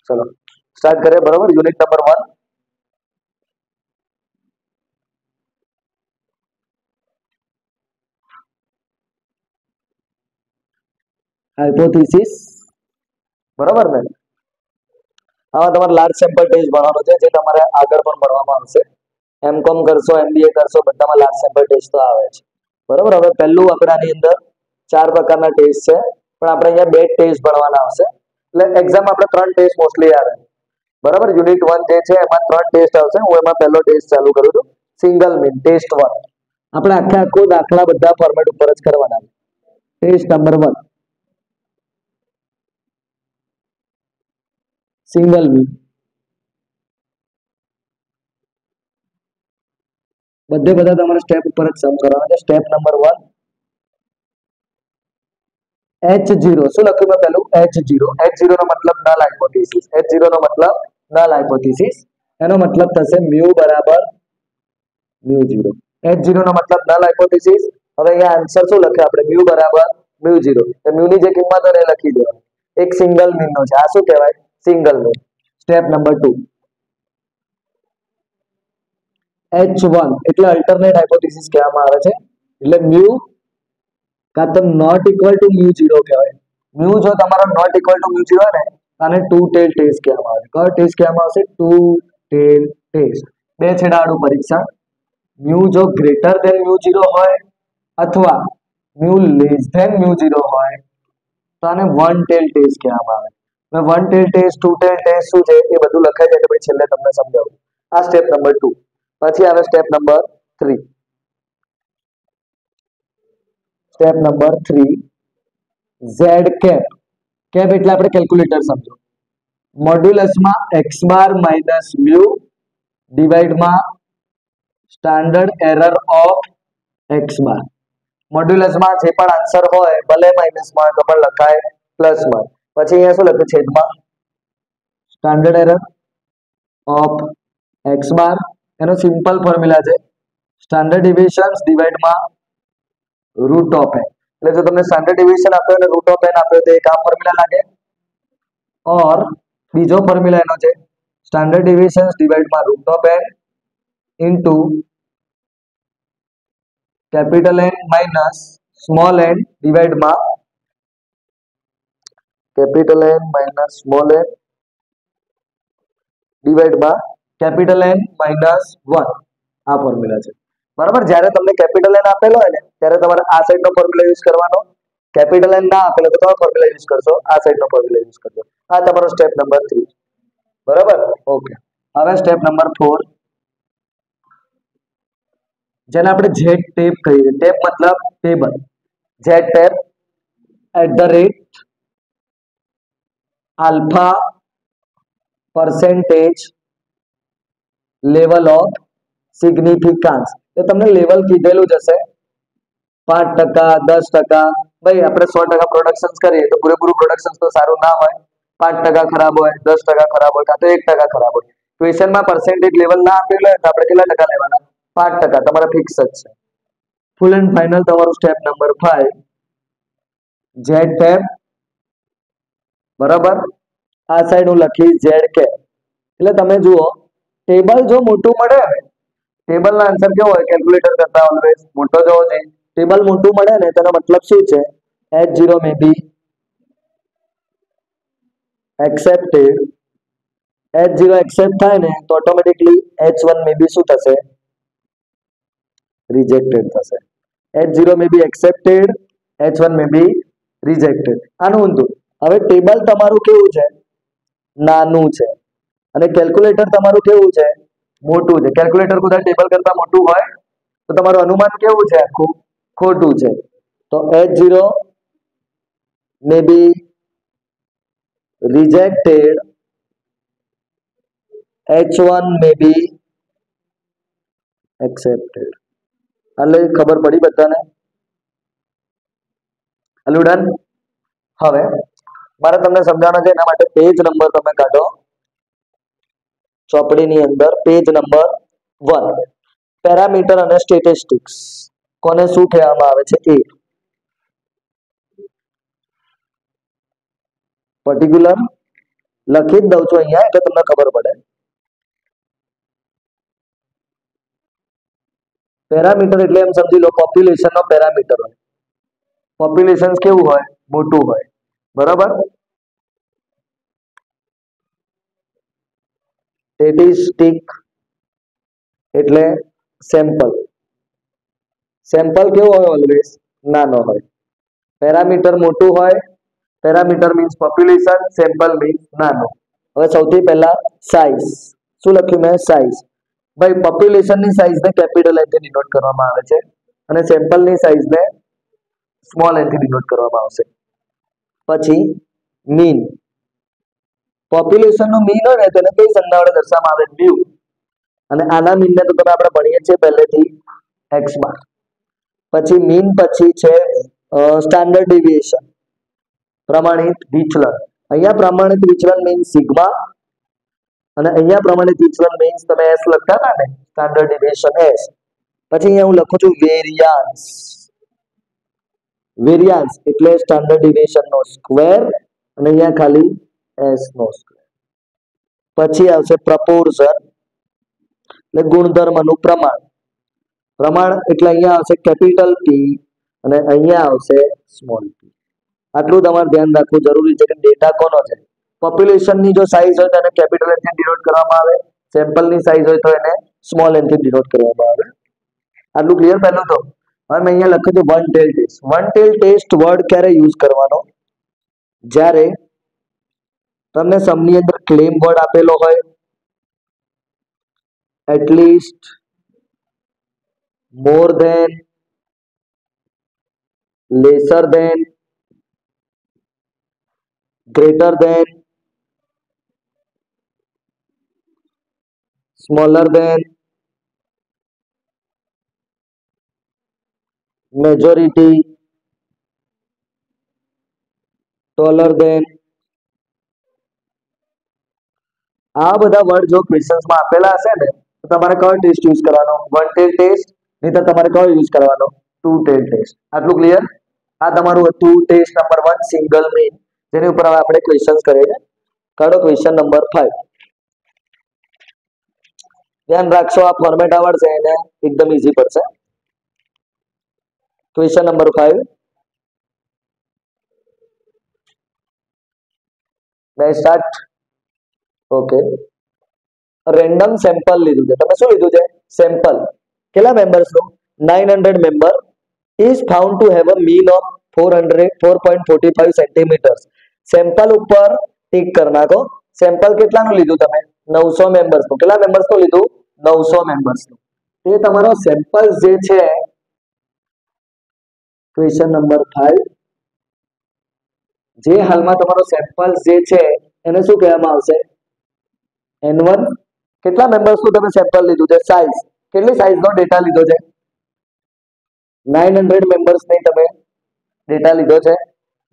चलो स्टार्ट करें. बराबर. Unit number 1. હાઇપોથીસિસ. બરાબર ને. આમાં તમારે લાર્જ સેમ્પલ ટેસ્ટ ભણવાનો છે, જે તમારે આગળ પણ ભણવામાં આવશે. એમકોમ કરશો, એમબીએ કરશો, બધામાં લાર્જ સેમ્પલ ટેસ્ટ તો આવે છે. બરાબર. હવે પહેલું આપણે આની અંદર 4 પ્રકારના ટેસ્ટ છે, પણ આપણે અહીંયા 2 ટેસ્ટ ભણવાના આવશે. એટલે એક્ઝામ આપણે 3 ટેસ્ટ મોસ્ટલી આવે. બરાબર. યુનિટ 1 જે છે એમાં 3 ટેસ્ટ આવશે. હું એમાં પહેલો ટેસ્ટ ચાલુ કરું છું. Single mean test 1. આપણે આખો દાખલા બધા ફોર્મેટ ઉપર જ કરવાના છે. Test number 1 single mean. બધા તમારે સ્ટેપ ઉપર જ સમ કરવાના છે. Step number 1 H0. શું લખ્યું મેં પહેલું? H0. H0 નો મતલબ નલ હાઇપોથીસિસ. H0 નો મતલબ નલ હાઇપોથીસિસ. એનો મતલબ થશે mu બરાબર mu0. H0 નો મતલબ નલ હાઇપોથીસિસ. હવે અહીંયા આન્સર શું લખ્યો આપણે? mu બરાબર mu0. તો mu ની જે કિંમત હોય એ લખી દેવાની. એક સિંગલ મીન નો છે. આ શું કહેવાય? Single mean. Step number 2 H1 એટલે અલ્ટરનેટ હાઇપોથીસિસ કહેવામાં આવે છે. એટલે mu કાં તો નોટ ઇક્વલ ટુ mu0 કહેવાય. mu જો તમારો નોટ ઇક્વલ ટુ mu0 હોય ને, આને ટુ ટેલ ટેસ્ટ કહેવામાં આવે. કયો ટેસ્ટ કહેવામાં આવશે? Two tail test. બે છેડાવાળું પરીક્ષણ. mu જો ગ્રેટર ધેન mu0 હોય અથવા mu લેસ ધેન mu0 હોય તો આને વન ટેલ ટેસ્ટ કહેવામાં આવે. હવે one tail test, two tail test શું છે એ બધું લખાઈ જાય, પછી છેલ્લે તમને સમજાવું. આ સ્ટેપ નંબર 2. પછી આવે step number 3. Step number 3 Z cap. Cap એટલે આપણે કેલ્ક્યુલેટર સમજો. મોડ્યુલસમાં x બાર માઇનસ મ્યુ ડિવાઇડમાં standard error of x bar. મોડ્યુલસમાં જે પણ આન્સર હોય ભલે માઇનસમાં હોય તો પણ લખાય પ્લસમાં. પછી અહીંયા શું લખ્યું? છેદમાં standard error of x bar. એનો સિમ્પલ ફોર્મ્યુલા છે સ્ટાન્ડર્ડ ડિવિઝન્સ ડિવાઇડમાં રૂટ ઓફ n. એટલે જો તમને સ્ટાન્ડર્ડ ડિવિઝન આપ્યો અને રૂટ ઓફ n આપ્યો તો એક આ ફોર્મ્યુલા લાગે. ઓર બીજો ફોર્મ્યુલા એનો છે સ્ટાન્ડર્ડ ડિવિઝન્સ ડિવાઇડમાં root of n into capital N minus small n ડિવાઇડમાં capital N minus small n ડિવાઇડમાં કેપિટલ N માઇનસ 1. આ ફોર્મ્યુલા છે. બરાબર. જ્યારે તમને કેપિટલ N આપેલો હોય ને ત્યારે તમારે આ સાઈડનો ફોર્મ્યુલા યુઝ કરવાનો. કેપિટલ N ના આપેલો તો કયો ફોર્મ્યુલા યુઝ કરશો? આ સાઈડનો ફોર્મ્યુલા યુઝ કરશો. આ તમારો સ્ટેપ નંબર 3. બરાબર. ઓકે. હવે સ્ટેપ નંબર 4 જેને આપણે Z ટેપ કહીએ. ટેપ મતલબ table. Z tab @alpha percentage level of significance. એ તમને લેવલ કીધેલું જ હશે 5%, 10%. ભાઈ આપણે 100% પ્રોડક્શન કરીએ તો પૂરેપૂરું પ્રોડક્શન તો સારું ના હોય. 5% ખરાબ હોય, 10% ખરાબ હોય, કાં તો 1% ખરાબ હોય. ક્વેશ્ચનમાં પર્સેન્ટેજ લેવલ ના આપેલું હોય તો આપણે કેટલા ટકા લેવાના? 5%. તમારા ફિક્સ જ છે. ફૂલ એન્ડ ફાઇનલ તમારું સ્ટેપ નંબર 5 Z ટેપ. બરાબર. આ સાઈડ હું લખી Z કેપ. એટલે તમે જુઓ ટેબલ જો મોટું મળે, ટેબલનો આન્સર કેવો હોય? કેલ્ક્યુલેટર કરતા ઓલવેઝ મોટો જ હોવો જોઈએ. ટેબલ મોટું મળે ને તેનો મતલબ શું છે? H0 May be accepted. H0 accept થાય ને તો ઓટોમેટિકલી H1 મે બી શું થશે? રિજેક્ટેડ થશે. H0 May be accepted, H1 May B rejected. આનું ઊંધું. હવે ટેબલ તમારું કેવું છે? નાનું છે. અને કેલ્ક્યુલેટર તમારું કેવું છે? મોટું છે. કેલ્ક્યુલેટર કદાચ ટેબલ કરતા મોટું હોય તો તમારું અનુમાન કેવું છે? આખું ખોટું છે. તો H0 May B rejected, H1 May be accepted. એટલે ખબર પડી બધાને? Hello done. હવે મારે તમને સમજાવવાનો છે, એના માટે પેજ નંબર તમે કાઢો ચોપડીની અંદર. પેજ નંબર 1 પેરામીટર અને સ્ટેટિસ્ટિક્સ કોને શું કહેવામાં આવે છે? એ પર્ટિક્યુલર લખી જ દઉં છું અહીંયા એટલે તમને ખબર પડે. પેરામીટર એટલે એમ સમજી લો પોપ્યુલેશન નો પેરામીટર હોય. પોપ્યુલેશન કેવું હોય? મોટું હોય. બરાબર. સ્ટેટિસ્ટિક એટલે સેમ્પલ. સેમ્પલ કેવો હોય? ઓલવેઝ નાનો હોય. પેરામીટર મોટું હોય. Parameter means population, sample means નાનો. હવે સૌથી પહેલા સાઇઝ. શું લખ્યું મેં? સાઇઝ. ભાઈ પોપ્યુલેશનની સાઇઝને કેપિટલ એન થી ડિનોટ કરવામાં આવે છે અને સેમ્પલની સાઇઝને સ્મોલ એન થી ડિનોટ કરવામાં આવશે. પછી મીન. પોપ્યુલેશનનો મીન હોય ને તેને કઈ સંજ્ઞા વડે દર્શાવવામાં આવે? મ્યુ. અને આના મીનને તો તમે આપણે ભણીએ છીએ પહેલેથી એક્સ બાર. પછી મીન પછી છે સ્ટાન્ડર્ડ ડેવિએશન, પ્રમાણિત વિચલન. અહીંયા પ્રમાણિત વિચલન મીન્સ સિગ્મા અને અહીંયા પ્રમાણિત વિચલન મીન્સ તમે એસ લખતા હતા ને, સ્ટાન્ડર્ડ ડેવિએશન એસ. પછી અહીંયા હું લખું છું વેરિયાન્સ. વેરિયાન્સ એટલે સ્ટાન્ડર્ડ ડેવિએશન નો સ્ક્વેર અને અહીંયા ખાલી એસ નો સ્ક્વેર. પછી આવશે પ્રપોર્શન એટલે ગુણધર્મનું પ્રમાણ. પ્રમાણ એટલે અહીંયા આવશે કેપિટલ પી અને અહીંયા આવશે સ્મોલ પી. આટલું તમારે ધ્યાન રાખવું જરૂરી છે કે ડેટા કોનો છે. પોપ્યુલેશનની જો સાઇઝ હોય તો એને કેપિટલ એન થી ડિનોટ કરવામાં આવે. સેમ્પલની સાઇઝ હોય તો એને સ્મોલ એન થી ડિનોટ કરવામાં આવે. આટલું ક્લિયર? પહેલું તો હવે મેં અહીંયા લખ્યું છે one tail test. One tail test word ક્યારે યુઝ કરવાનો? જ્યારે તમને સમની અંદર ક્લેમ વર્ડ આપેલો હોય, at least, more than, lesser than, greater than, smaller than, majority, taller than. આ બધા વર્ડ જો ક્વેશ્ચન્સમાં આપેલા હશે ને તો તમારે કયો ટેસ્ટ યુઝ કરવાનો? One tail test. નહીં તો તમારે કયો યુઝ કરવાનો? Two tail test. આટલું ક્લિયર? આ તમારું હતું ટેસ્ટ નંબર 1 સિંગલ મીન, જેની ઉપર હવે આપણે ક્વેશ્ચન્સ કરીએ. કાઢો ક્વેશ્ચન નંબર 5. ધ્યાન રાખશો, આ ફોર્મેટ આવડશે એને એકદમ ઈઝી પડશે. Question number 5. મેં સ્ટાર્ટ. ઓકે. રેન્ડમ સેમ્પલ લીધું છે. તમે શું લીધું છે? સેમ્પલ. કેટલા મેમ્બર્સનું? 900 member is found to have a mean of 4.45 centimetres. Sample ઉપર ટિક કરી નાખો. સેમ્પલ કેટલાનું લીધું તમે? 900 મેમ્બર્સનું. કેટલા મેમ્બર્સનું લીધું? 900 મેમ્બર્સનું. તે તમારો સેમ્પલ જે છે ક્વેશ્ચન નંબર 5, જે હાલમાં તમારો સેમ્પલ જે છે એને શું કહેવામાં આવશે? N1. કેટલા મેમ્બર્સનું તમે સેમ્પલ લીધું છે? સાઇઝ. કેટલી સાઇઝનો ડેટા લીધો છે? 900 મેમ્બર્સની તમે ડેટા લીધો છે,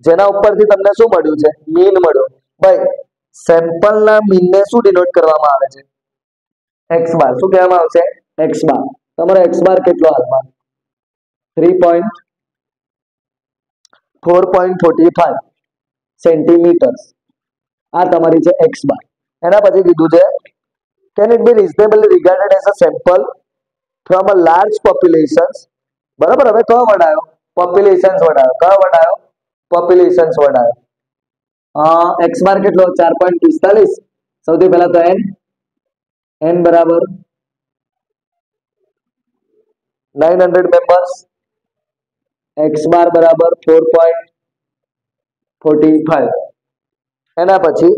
જેના ઉપરથી તમને શું મળ્યું છે? મીન મળ્યો. ભાઈ સેમ્પલના મીનને શું ડિનોટ કરવામાં આવે છે? X bar. શું કહેવામાં આવશે? X bar. તમારો એક્સ બાર કેટલો હાલમાં? 4.45 સેન્ટીમીટર્સ. આ તમારી છે એક્સ બાર. એના પછી કીધું છે can it be reasonably regarded as a sample from a large populations. બરાબર. હવે કયો વર્ડ આવ્યો? પોપ્યુલેશન્સ વર્ડ આવ્યો. કયો વર્ડ આવ્યો? પોપ્યુલેશન્સ વર્ડ આવ્યો. એક્સ બાર કેટલો? 4.45. સૌથી પહેલા તો n બરાબર 900 મેમ્બર્સ, એક્સ બાર બરાબર 4.45. એના પછી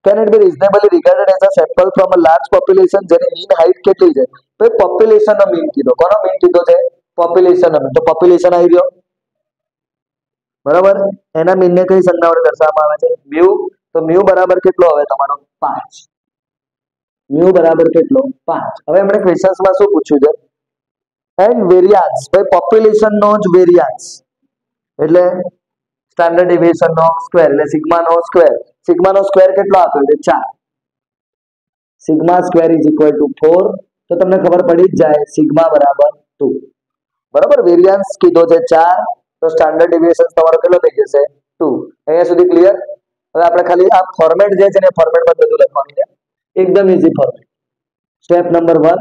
can it be reasonably regarded as a sample from a large population જેની mean height કેટલી છે? તો પોપ્યુલેશન નો મીન કીધો. કોનો મીન કીધો છે? પોપ્યુલેશન નો મીન. તો પોપ્યુલેશન આવી ગયો. બરાબર. એના મીન ને કઈ સંજ્ઞા વડે દર્શાવવામાં આવે છે? મ્યુ. તો મ્યુ બરાબર કેટલો હવે તમારો? 5. મ્યુ બરાબર કેટલો? 5. હવે આપણે ક્વેશ્ચન્સમાં શું પૂછ્યું છે? And variance. ભાઈ પોપ્યુલેશન નો જ વેરિયાન્સ એટલે સ્ટાન્ડર્ડ ડેવિએશન નો સ્ક્વેર એટલે સિગ્મા નો સ્ક્વેર. સિગ્મા નો સ્ક્વેર કેટલો આપ્યો છે? 4. Sigma square is equal two 4. તો તમને ખબર પડી જ જાય સિગ્મા બરાબર 2. બરાબર. વેરિયાન્સ કીધો છે 4 તો સ્ટાન્ડર્ડ ડેવિએશન તમારો કેટલો થઈ જશે? 2. અહીંયા સુધી ક્લિયર? હવે આપણે ખાલી આ ફોર્મેટ જે છે ને ફોર્મેટમાં બધું લખવાનું છે, એકદમ easy format. Step number 1,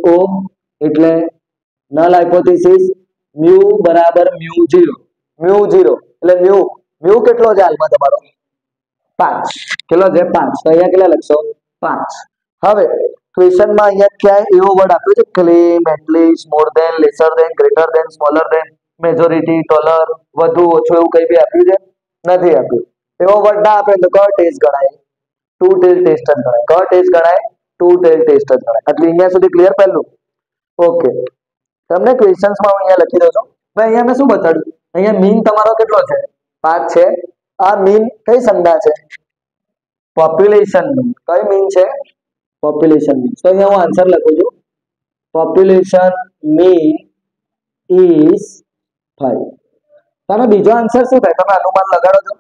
HO એટલે નલ હાઇપોથીસિસ મ્યુ બરાબર મ્યુ 0 એટલે મ્યુ કેટલો છે હાલમાં તમારો 5, કેટલો છે 5, તો અહીંયા કેટલા લખશો 5. હવે ક્વેશ્ચનમાં અહીંયા ક્યાંય એવો વર્ડ આપ્યો છે claim, at least, more than, lesser than, greater than, smaller than, majority, taller, વધુ ઓછું એવું કઈ બી આપ્યું છે નથી આપ્યું. એવો વર્ડ ના આપે તો કયો ટેસ્ટ ગણાય? ટુ ટેલ ટેસ્ટ જ ગણાય. કયો ટેસ્ટ ગણાય? ટુ ટેલ ટેસ્ટ જ ગણાય. એટલે અહીંયા સુધી ક્લિયર પહેલું. ઓકે, તમને ક્વેશ્ચન્સમાં હું અહીંયા લખી દઉં છું. ભાઈ અહીંયા મેં શું બતાડ્યું? અહીંયા મીન તમારો કેટલો છે 5 છે. આ મીન કઈ સંજ્ઞા છે? Population mean. કઈ મીન છે? Population mean. તો અહીંયા હું આન્સર લખું છું, પોપ્યુલેશન મીન ઇઝ 5. તમે બીજો આન્સર શું થાય? તમે અનુમાન લગાડો છો.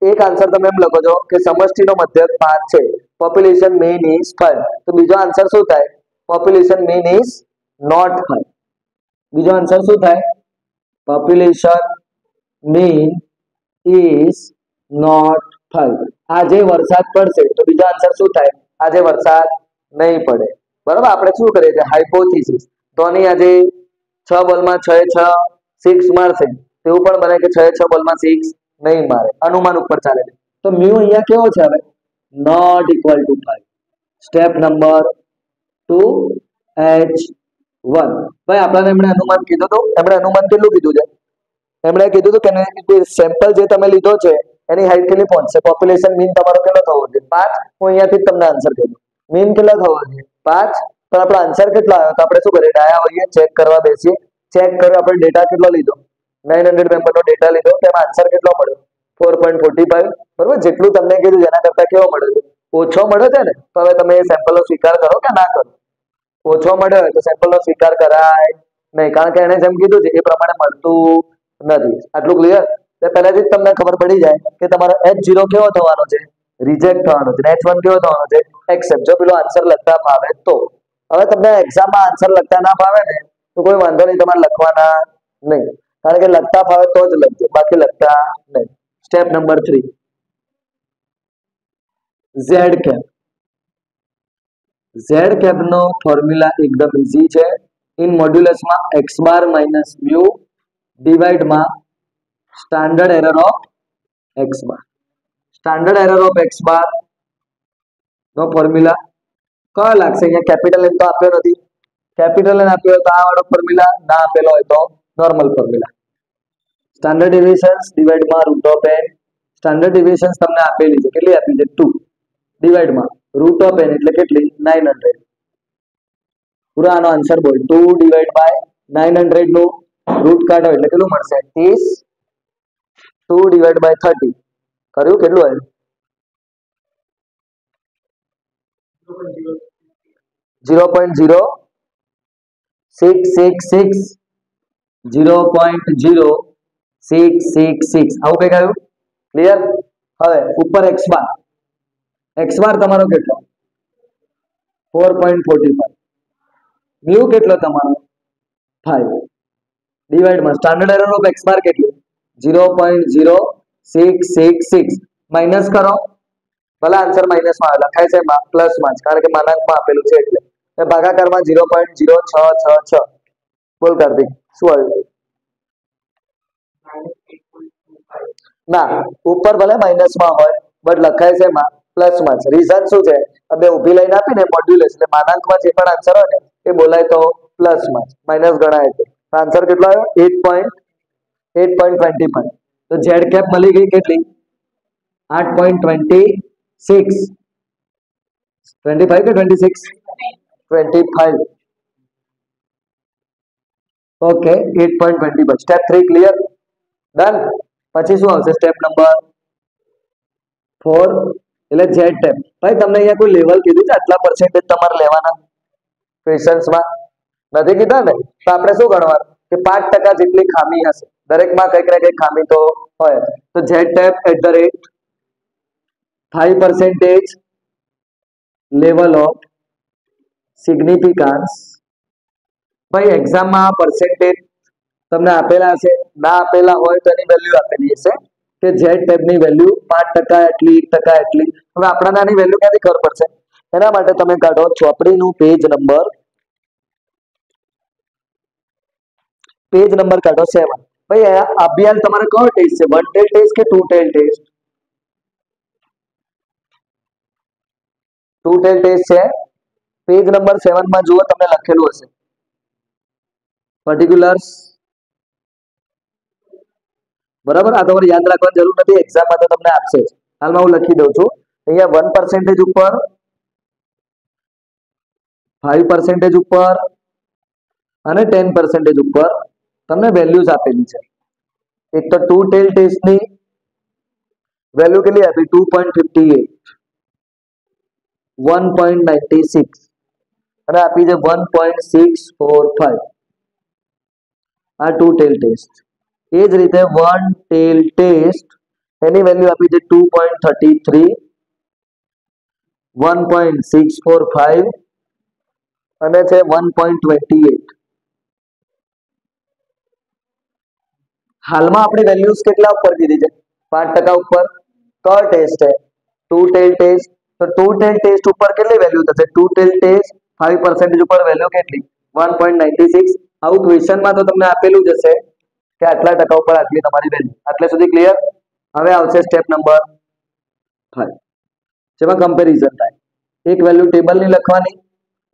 એક આન્સર તમે એમ લખો છો કે સમષ્ટિનો મધ્યક 5 છે, પોપ્યુલેશન મીન ઇઝ 5. તો બીજો આન્સર શું થાય? Population mean is not 5. બીજો આન્સર શું થાય? Population mean is not 5. આજે વરસાદ પડશે તો બીજો આન્સર શું થાય? આજે વરસાદ નહીં પડે. બરાબર, આપણે શું કરીએ છીએ? હાઇપોથીસિસ. તો આની આજે 6 બોલમાં 6 6 મારશે, તેવું પણ બને કે 6 બોલમાં 6 નહીં મારે. અનુમાન ઉપર ચાલે છે. તો મ્યુ અહીંયા કેવો છે હવે? Not equal to 5. Step number 2, H1. ભાઈ આપણને એમણે અનુમાન કીધું હતું. એમણે અનુમાન કેટલું કીધું છે? એમણે કીધું હતું કે સેમ્પલ જે તમે લીધો છે એની હાઈટ કેટલી પહોંચશે? પોપ્યુલેશન મીન તમારો કેટલો થવો જોઈએ? 5. હું અહીંયાથી જ તમને આન્સર કહી દઉં. મીન કેટલો થવો જોઈએ? 5. તો આપણો આન્સર કેટલો આવ્યો? તો આપણે શું કરીએ? ડાયા હોઈએ, ચેક કરવા બેસીએ. ચેક કર્યો, આપણે ડેટા કેટલો લીધો? 900 મેમ્બરનો ડેટા લીધો. તેમાં આન્સર કેટલો મળ્યો? 4.45. બરોબર, જેટલું તમને કીધું એના કરતા કેવો મળ્યો છે? ઓછો મળ્યો છે ને. તો હવે તમે એ સેમ્પલનો સ્વીકાર કરો કે ના કરો? ઓછો મળ્યો હોય તો સેમ્પલનો સ્વીકાર કરાય નહીં, કારણ કે એને જેમ કીધું છે એ પ્રમાણે મળતું નથી. આટલું ક્લિયર? તો પહેલાથી જ તમને ખબર પડી જાય કે તમારો H0 કેવો થવાનો છે? રિજેક્ટ થવાનો છે. H1 કેવો થવાનો છે? એક્સેપ્ટ. જો પેલો આન્સર લખતા ફાવે તો. હવે તમને એક્ઝામમાં આન્સર લખતા ના ફાવે ને તો કોઈ વાંધો નહીં, તમારે લખવાના નહીં, કારણ કે લખતા ફાવે તો જ લખજો, બાકી લખતા નહીં. Step number 3, Z cap. Z cap નો ફોર્મ્યુલા એકદમ ઈઝી છે. ઇન મોડ્યુલસમાં x બાર માઇનસ મ્યુ ડિવાઇડમાં standard error of x bar. Standard error of x bar નો ફોર્મ્યુલા કયો લાગશે? અહીંયા કેપિટલ એન તો આપ્યો નથી. કેપિટલ એન આપ્યો હોય તો આ વાળો ફોર્મ્યુલા, ના આપેલો હોય તો નોર્મલ ફોર્મ્યુલા. સ્ટાન્ડર્ડ ડેવિએશન્સ ડિવાઇડમાં root of n. Standard deviations તમને આપેલી છે. કેટલી આપી છે? 2. ડિવાઇડમાં રૂટ ઓફ n એટલે કેટલી? 900. પૂરા આનો આન્સર બોલ. 2 ડિવાઇડ બાય 900 નું રૂટ કાઢો એટલે કેટલું મળશે? 30. 2 ડિવાઇડ બાય 30 કર્યું કેટલું આવ્યું? 0.0666. 0.0666 આવું કઈ આવ્યું? ક્લિયર? હવે ઉપર x બાર તમારો કેટલો? 4.45. મ્યુ કેટલો તમારો? 5. ડિવાઇડમાં સ્ટાન્ડર્ડ એરર ઓફ x બાર કેટલી? 0.0666. માઇનસ કરો. ભલે આન્સર માઇનસમાં આવે, લખાય છે એમાં પ્લસમાં જ, કારણ કે માનાંકમાં આપેલું છે એટલે. ભાગાકારમાં 0.0666. બોલ કાર્તિક, શું આવ્યું? ના, ઉપર ભલે માઇનસમાં હોય બટ લખાય છે એમાં પ્લસમાં જ. રીઝન શું છે? બે ઊભી લાઈન આપીને મોડ્યુલસ એટલે માનાંકમાં જે પણ આન્સર હોય ને એ બોલાય તો પ્લસમાં જ, માઇનસ ગણાય છે. આન્સર કેટલો આવ્યો? 8.25. તો ઝેડ કેપ મળી ગઈ કેટલી? 8.26. 25 કે 26? 25. ઓકે, 8.25. Step 3 clear? ડન. પછી શું આવશે? સ્ટેપ નંબર 4 એટલે ઝેડ ટેપ. ભાઈ તમને અહીંયા કોઈ લેવલ કીધું છે આટલા પર્સેન્ટેજ તમારે લેવાના? ક્વેશ્ચન્સમાં નથી કીધા ને? તો આપણે શું ગણવાનું કે 5% જેટલી ખામી હશે, દરેકમાં કંઈક ને કંઈક ખામી તો હોય. તો ઝેડ ટેપ @5% લેવલ ઓફ સિગ્નિફિકન્સ. ભાઈ એક્ઝામમાં પર્સેન્ટેજ તમને આપેલા હશે, ના આપેલા હોય તો એની વેલ્યુ આપેલી હશે કે Z ટેબની વેલ્યુ 5% એટલી 1% એટલી. હવે આપણાને આની વેલ્યુ ક્યાંથી ખબર પડશે? એના માટે તમે કાઢો ચોપડીનું પેજ નંબર કાઢો 7. ભાઈ અભ્યાલ તમારે કયો ટેસ્ટ છે? વન ટેલ ટેસ્ટ કે two tail test? Two tail test છે. પેજ નંબર 7 માં જુઓ, તમને લખેલું હશે પર્ટિક્યુલર્સ. બરાબર, આ તમારે યાદ રાખવાની જરૂર નથી, એક્ઝામમાં તો તમને આપશે જ. હાલમાં હું લખી દઉં છું અહીંયા 1% ઉપર, 5% ઉપર અને 10% ઉપર તમને વેલ્યુઝ આપેલી છે. એક તો ટુ ટેલ ટેસ્ટની વેલ્યુ કેટલી આપી? 2.58, 1.96 અને આપી છે 1.645. આ ટુ ટેલ ટેસ્ટ. એ જ રીતે વન ટેલ ટેસ્ટ એની વેલ્યુ આપી છે 2.33, 1.645 અને છે 1.28. હાલમાં આપણે વેલ્યુઝ કેટલા ઉપર દીધી છે? 5% ઉપર. કયો ટેસ્ટ છે? Two tail test. તો ટુ ટેલ ટેસ્ટ ઉપર કેટલી વેલ્યુ થશે? ટુ ટેલ ટેસ્ટ 5% ઉપર વેલ્યુ કેટલી? 1.96. આવું ક્વેશ્ચનમાં તો તમને આપેલું જ હશે કે આટલા ટકા ઉપર આટલી તમારી વેલ્યુ. આટલે સુધી ક્લિયર? હવે આવશે સ્ટેપ નંબર 5, જેમાં કમ્પેરિઝન થાય. એક વેલ્યુ ટેબલની લખવાની,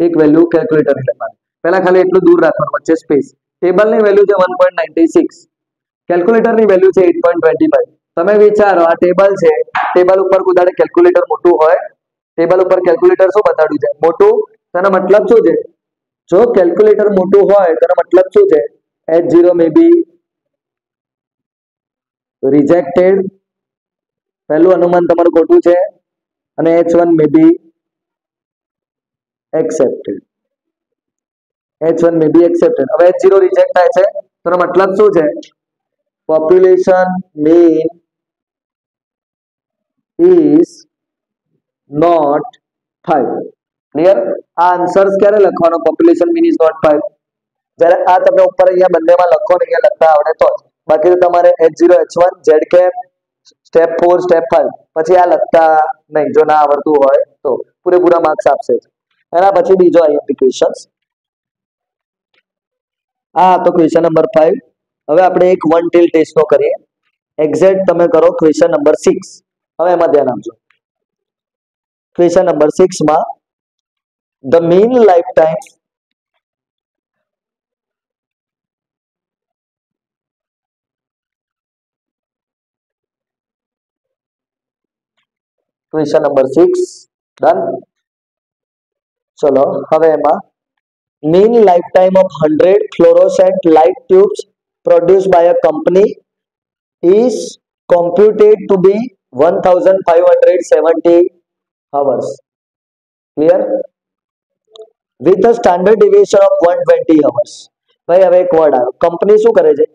એક વેલ્યુ કેલ્ક્યુલેટરની લખવાની. પહેલા ખાલી એટલું દૂર રાખવાનું, વચ્ચે સ્પેસ. ટેબલની વેલ્યુ છે 1.96, કેલ્ક્યુલેટરની વેલ્યુ છે 8.25. તમે વિચારો, આ ટેબલ છે, ટેબલ ઉપર કુદાડે કેલ્ક્યુલેટર મોટું હોય? ટેબલ ઉપર કેલ્ક્યુલેટર શું બતાડ્યું છે? મોટું. તેનો મતલબ શું છે? જો કેલ્ક્યુલેટર મોટું હોય તેનો મતલબ શું છે? H0 મે બી રિજેક્ટેડ, પહેલું અનુમાન તમારું ખોટું છે, અને H1 May be accepted. H1 May be accepted. હવે H0 રિજેક્ટ થાય છે, તેનો મતલબ શું છે? population mean is not 5. Clear? આ આન્સર્સ ક્યારે લખવાનો? population mean is not 5. જ્યારે આ તમે ઉપર અહીંયા બંનેમાં લખો ને, અહીંયા લખતા આવડે તો જ. બાકી તો તમારે H0 H1 Z cap step 4 step 5 પછી આ લખતા નહીં, જો ના આવડતું હોય તો. પૂરેપૂરા માર્ક્સ આપશે. એના પછી બીજો આઈએમપી ક્વેશ્ચન. આ તો ક્વેશ્ચન નંબર 5. હવે આપણે એક વન ટેલ ટેસ્ટનો કરીએ. એક્ઝેક્ટ તમે કરો ક્વેશ્ચન નંબર 6. હવે એમાં ધ્યાન આપજો. ક્વેશ્ચન નંબર 6 માં the mean life time question number 6 done. ચલો હવે એમાં mean lifetime of 100 fluorescent light tubes produced by a company is computed to be 1570 hours. Clear? With a standard deviation of 120 hours. ભાઈ હવે એક word આવ્યો. Company શું કરે છે?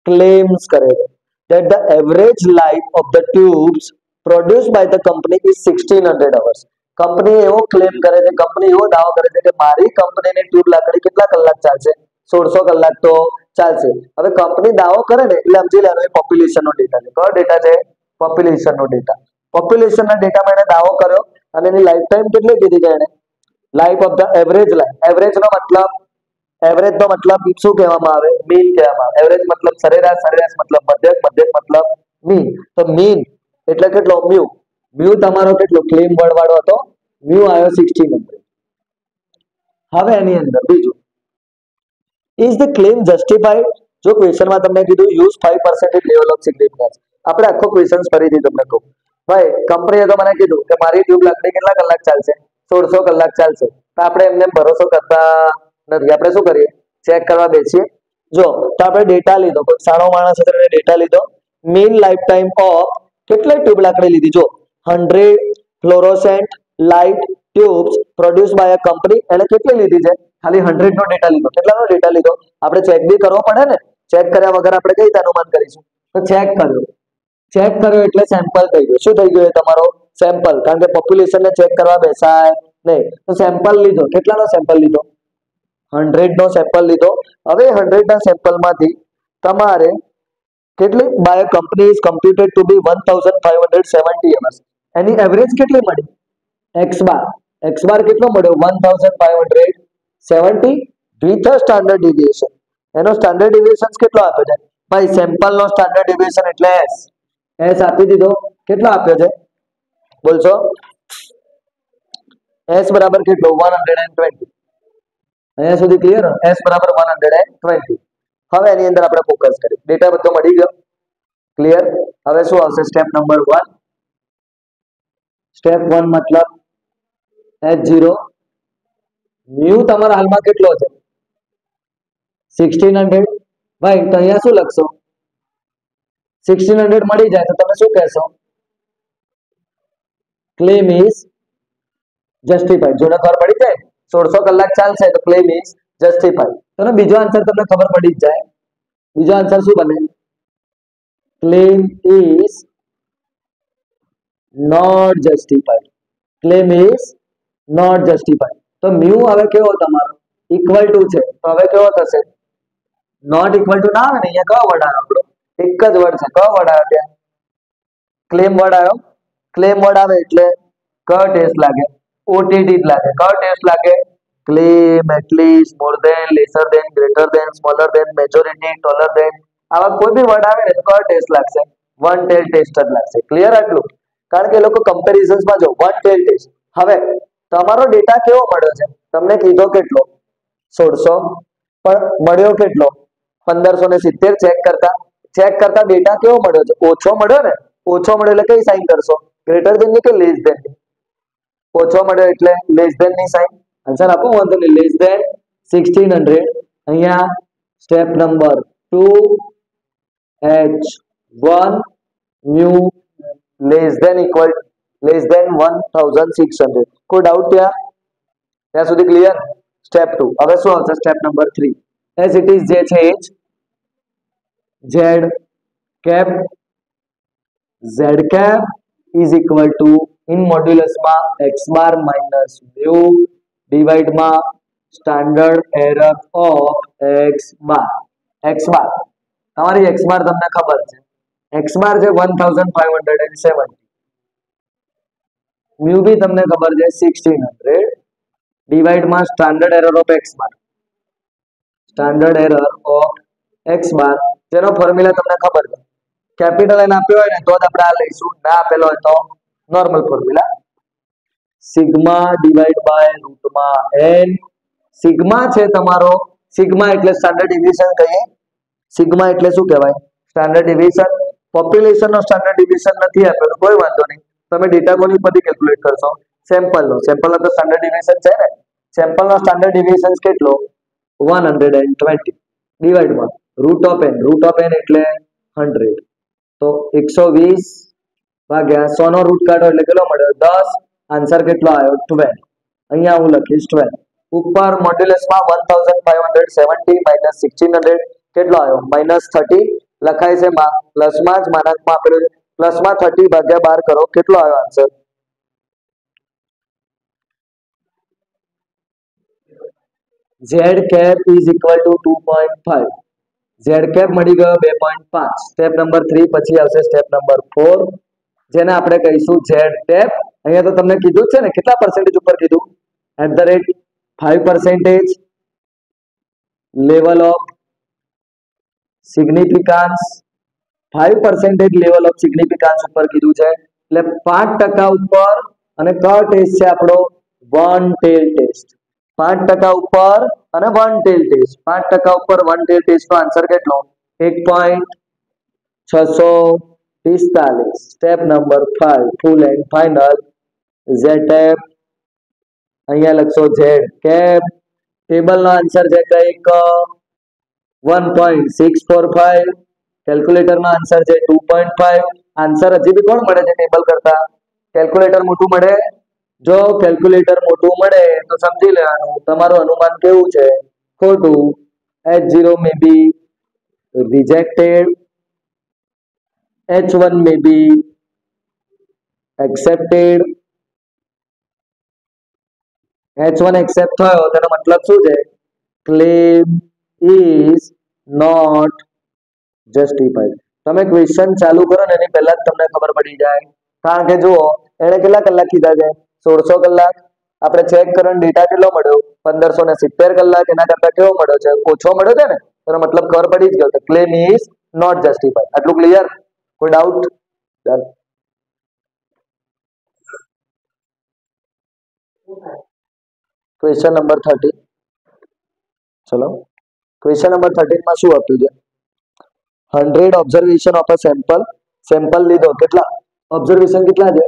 ક્લેમ્સ કરે છે that the average life of the tubes produced by the company is 1600 hours. Company એવો ક્લેમ કરે છે, કંપની એવો દાવો કરે છે કે મારી કંપનીની ટ્યુબ લાકડી કેટલા કલાક ચાલશે? 1600 કલાક તો ચાલશે. હવે કંપની દાવો કરે ને એટલે સમજી લેવાનો એ પોપ્યુલેશનનો ડેટા છે. કયો ડેટા છે? પોપ્યુલેશનનો ડેટા. પોપ્યુલેશનના ડેટામાં એને દાવો કર્યો અને એની લાઈફ ટાઈમ કેટલી કીધી છે એને? Life of the average life. એવરેજનો મતલબ શું કહેવામાં આવે? મીન કહેવામાં આવે. એવરેજ મતલબ સરેરાશ, સરેરાશ મતલબ મધ્યક, મધ્યક મતલબ મીન. તો મીન એટલે કેટલો? મ્યુ. મ્યુ તમારો કેટલો? ક્લેમ વર્ડ વાળો હતો. મ્યુ આવ્યો 1600. હવે એની અંદર બીજું, ઇઝ ધ ક્લેમ જસ્ટિફાઈડ? જો ક્વેશ્ચનમાં તમને કીધું યુઝ 5% લેવલ ઓફ સિગ્નિફિકન્સ. આપણે આખો ક્વેશ્ચન ફરીથી તમને કહું. ભાઈ કંપનીએ તો મને કીધું કે મારી ટ્યુબ લાકડી કેટલા કલાક ચાલશે? 1600 કલાક ચાલશે. તો આપણે એમને ભરોસો કરતા નથી. આપણે શું કરીએ? ચેક કરવા બેસીએ. જો તો આપણે ડેટા લીધો, કોઈ સારો માણસ હતો એને ડેટા લીધો. મીન લાઈફ ટાઈમ ઓફ કેટલી ટ્યુબ લાકડી લીધી? જો 100 fluorescent light tubes produce by a company. એને કેટલી લીધી છે? ખાલી 100 નો ડેટા લીધો. કેટલાનો ડેટા લીધો? આપણે ચેક બી કરવો પડે ને. ચેક કર્યા વગર આપણે કઈ રીતે અનુમાન કરીશું? તો ચેક કર્યો. ચેક કર્યો એટલે સેમ્પલ થઈ ગયો. શું થઈ ગયું? એ તમારો સેમ્પલ. કારણ કે પોપ્યુલેશનને ચેક કરવા બેસાય નહીં. તો સેમ્પલ લીધો. કેટલાનો સેમ્પલ લીધો? 100 નો સેમ્પલ લીધો. હવે 100 ના સેમ્પલમાંથી તમારે કેટલી by company is computed to be 1570 hours. એની એવરેજ કેટલી મળી? x બાર કેટલો મળ્યો? 1570 વિથ સ્ટાન્ડર્ડ ડેવિએશન. એનો સ્ટાન્ડર્ડ ડેવિએશન કેટલો આપ્યો છે ભાઈ? સેમ્પલ નો સ્ટાન્ડર્ડ ડેવિએશન એટલે s આપી દીધો. કેટલો આપ્યો છે બોલશો? s બરાબર કેટલો? 120. અહીંયા સુધી ક્લિયર? s બરાબર 120. હવે એની અંદર આપણે ફોકસ કરીએ. ડેટા બધો મળી ગયો, ક્લિયર? હવે શું આવશે? Step number 1. સ્ટેપ 1 મતલબ h0 મ્યુ તમારા હાલમાં કેટલો છે? 1600. ભાઈ તો અહીંયા શું લખશો? 1600 મળી જાય તો તમે શું કહેશો? Claim is justified. જોને ખબર પડી જાય 1600 કલાક ચાલશે તો ક્લેમ ઇઝ જસ્ટિફાઈડ. તો બીજો આન્સર તમને ખબર પડી જ જાય. બીજો આન્સર શું બને? Claim is not justified. Claim is not justified. તો મ્યુ હવે કેવો તમારો? ઇક્વલ ટુ છે. તો હવે કેવો થશે? નોટ ઇક્વલ ટુ ના આવે ને. અહીંયા કયો વર્ડ આવ્યો આપણો? એક જ વર્ડ છે. કયો વર્ડ આવ્યો ત્યાં? ક્લેમ વર્ડ આવ્યો. ક્લેમ વર્ડ આવે એટલે કયો ટેસ્ટ લાગે? ઓટીટી જ લાગે. કયો ટેસ્ટ લાગે? Claim, at least, more than, lesser than, greater than, smaller than, majority, taller than, આવા કોઈ બી વર્ડ આવે ને તો કયો ટેસ્ટ લાગશે? વન ટેલ ટેસ્ટ જ લાગશે. ક્લિયર આટલું? કારણ કે એ લોકો કમ્પેરિઝન્સમાં જો વન ટેલ ટેસ્ટ. હવે તમારો ડેટા કેવો મળ્યો છે? તમને કીધો કેટલો? 1600, પણ મળ્યો કેટલો? 1570. ચેક કરતા ડેટા કેવો મળ્યો છે? ઓછો મળ્યો ને. ઓછો મળ્યો એટલે કઈ સાઈન કરશો? ગ્રેટર ધેન ની કે લેસ ધેન ની? ઓછો મળ્યો એટલે લેસ ધેન ની સાઈન. આન્સર આપો, વાંધો નહીં. Less than 1600. અહીંયા step number 2 h1 mu less than equal less than 1600. કોઈ ડાઉટ ત્યાં સુધી ક્લિયર? સ્ટેપ 2. હવે શું આવશે? Step number 3. As it is જે છે એ જ z cap is equal to in modulus માં x bar minus mu divide માં standard error of x bar. તમારી x bar તમને ખબર છે. x bar છે 1570. mu બી તમને ખબર છે 1600. divide માં standard error of x bar. standard error of x bar જેનો ફોર્મ્યુલા તમને ખબર છે. કેપિટલ એન આપ્યો હોય ને તો જ આપણે આ લઈશું. ના આપેલો હોય તો normal formula. Sigma divide by રૂટમાં n. સિગ્મા છે તમારો. સિગ્મા એટલે સ્ટાન્ડર્ડ ડિવિઝન કહીએ. સિગ્મા એટલે શું કહેવાય? Standard division. પોપ્યુલેશન નો સ્ટાન્ડર્ડ ડિવિઝન નથી આપ્યો તો કોઈ વાંધો નહીં. તમે ડેટા કોની પરથી કેલ્ક્યુલેટ કરશો? સેમ્પલનો. સેમ્પલનો તો સ્ટાન્ડર્ડ ડિવિઝન છે ને. સેમ્પલનો સ્ટાન્ડર્ડ ડિવિઝન કેટલો? 120 ડિવાઈડમાં root of n. Root of n એટલે 100. તો 120 ભાગ્યા 100 નો રૂટ કાઢો એટલે કેટલો મળ્યો? 10. આન્સર કેટલો આવ્યો? 12. અહીંયા હું લખીશ 12. ઉપર મોડ્યુલસમાં 1570 માઇનસ 1600 કેટલો આવ્યો? -30 લખાય છે. પ્લસમાં જ માનાંકમાં આપેલું છે. પ્લસમાં 30 ભાગ્યા 12 કરો. કેટલો આવ્યો answer? z cap is equal to 2.5. z cap મળી ગયો 2.5. સ્ટેપ નંબર 3 પછી આવશે સ્ટેપ નંબર 4 જેને આપણે કહીશું z cap. અહીંયા તો તમને કીધું છે ને કેટલા પર્સન્ટેજ ઉપર કીધું? @5% level of significance. 5% level of significance ઉપર કીધું છે એટલે 5% ઉપર. અને કયો ટેસ્ટ છે આપણો? One tail test. 5% ઉપર અને વન ટેલ ટેસ્ટ. 5% ઉપર વન ટેલ ટેસ્ટ નો આન્સર કેટલો? 1.645. Step number 5 full and final. z cap અહીંયા લખશો z cap. ટેબલ નો આન્સર છે કંઈક 1.645. કેલ્ક્યુલેટર નો આન્સર છે 2.5. આન્સર હજી બી કોણ મળે છે ટેબલ કરતા? કેલ્ક્યુલેટર મોટું મળે. જો કેલ્ક્યુલેટર મોટું મળે તો સમજી લેવાનું તમારું અનુમાન કેવું છે? ખોટું. h0 may be rejected. h1 may be accepted. h1 accept થયો તેનો મતલબ શું છે? claim is not justified. તમે ક્વેશ્ચન ચાલુ કરો ને એની પહેલા જ તમને ખબર પડી જાય, કારણ કે જુઓ એને કેટલા કલાક કીધા છે 1600 કલાક, આપણે ચેક કરો ડેટા કેટલો મળ્યો 1570 કલાક, એના કરતા કેવો મળ્યો છે ઓછો મળ્યો છે ને, એનો મતલબ ખબર પડી જ ગયો છે ક્લેમ ઇઝ નોટ જસ્ટિફાઈડ. આટલું ક્લિયર? કોઈ ડાઉટ? ડન. Question number 30. ચલો ક્વેશ્ચન નંબર 13 માં શું આપ્યું છે? 100 observation of a sample. Sample લીધો, કેટલા ઓબ્ઝર્વેશન કેટલા છે?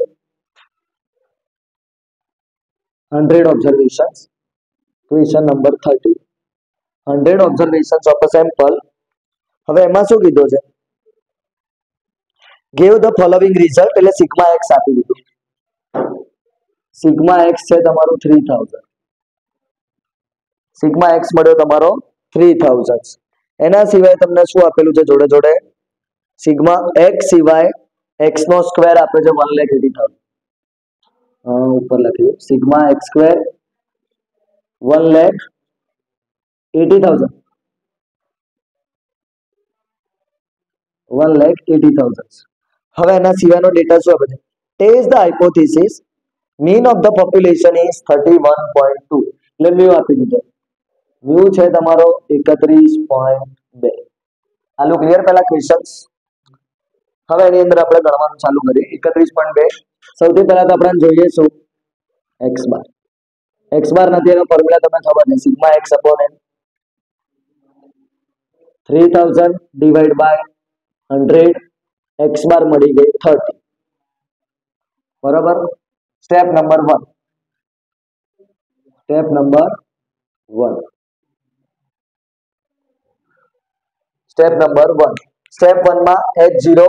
100 observations. Question number 30. 100 observations of a sample. હવે એમાં શું કીધું છે? ગેવ ધ ફોલોવિંગ રિઝલ્ટ, એટલે સિગ્મા એક્સ આપી દીધું. સિગ્મા એક્સ છે તમારું 3000. સિગ્મા એક્સ મળ્યો તમારો 3000. એના સિવાય તમને શું આપેલું છે જોડે જોડે? સિગ્મા એક્સ સિવાય એક્સ નો સ્ક્વેર આપે છે 1,80,000. ઉપર લખ્યું સિગ્મા એક્સ સ્ક્વેર 1,80,000. 1,80,000. હવે એના સિવાયનો ડેટા શું આપે છે? Test the hypothesis mean of the population is 31.2. એટલે મ્યુ આપી દીધો. મ્યુ છે તમારો 31.2. આલું ક્લિયર? પહેલા ક્વેશ્ચન્સ. હવે એની અંદર આપણે ગણવાનું ચાલુ કરીએ. 31.2. સૌથી પહેલા તો આપણે જોઈએ શું? X bar. એક્સ બાર નથી, એનો ફોર્મ્યુલા તમને ખબર છે, sigma X upon N. 3000 divide by 100. X bar મળી ગઈ 30. બરાબર. Step number 1. Step number 1. Step number 1. Step 1 માં h0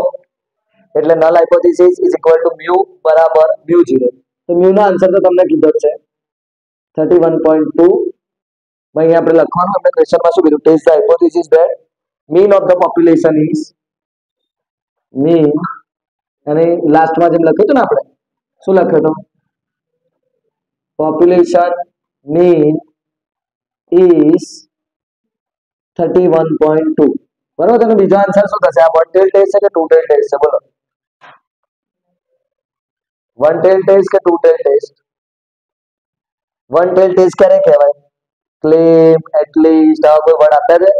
એટલે null hypothesis is equal to mu બરાબર મ્યુ 0. તો મ્યુ નો આન્સર તો તમને કીધો છે 31.2. અહીંયા આપણે લખવાનું, આપણે ક્વેશ્ચનમાં શું કીધું? Test the hypothesis that mean of the population is mean, અને લાસ્ટમાં જેમ લખ્યું હતું ને આપણે, શું લખ્યું હતું? Population mean is 31.2. બરોબર. તમે બીજો આન્સર શું થશે? આ વન ટેલ ટેસ્ટ છે કે ટુ ટેલ ટેસ્ટ છે? બોલો. વન ટેલ ટેસ્ટ કે two tail test? One tail test ક્યારે કહેવાય? ક્લેમ, એટલીસ્ટ, આવા કોઈ વર્ડ આપ્યા છે?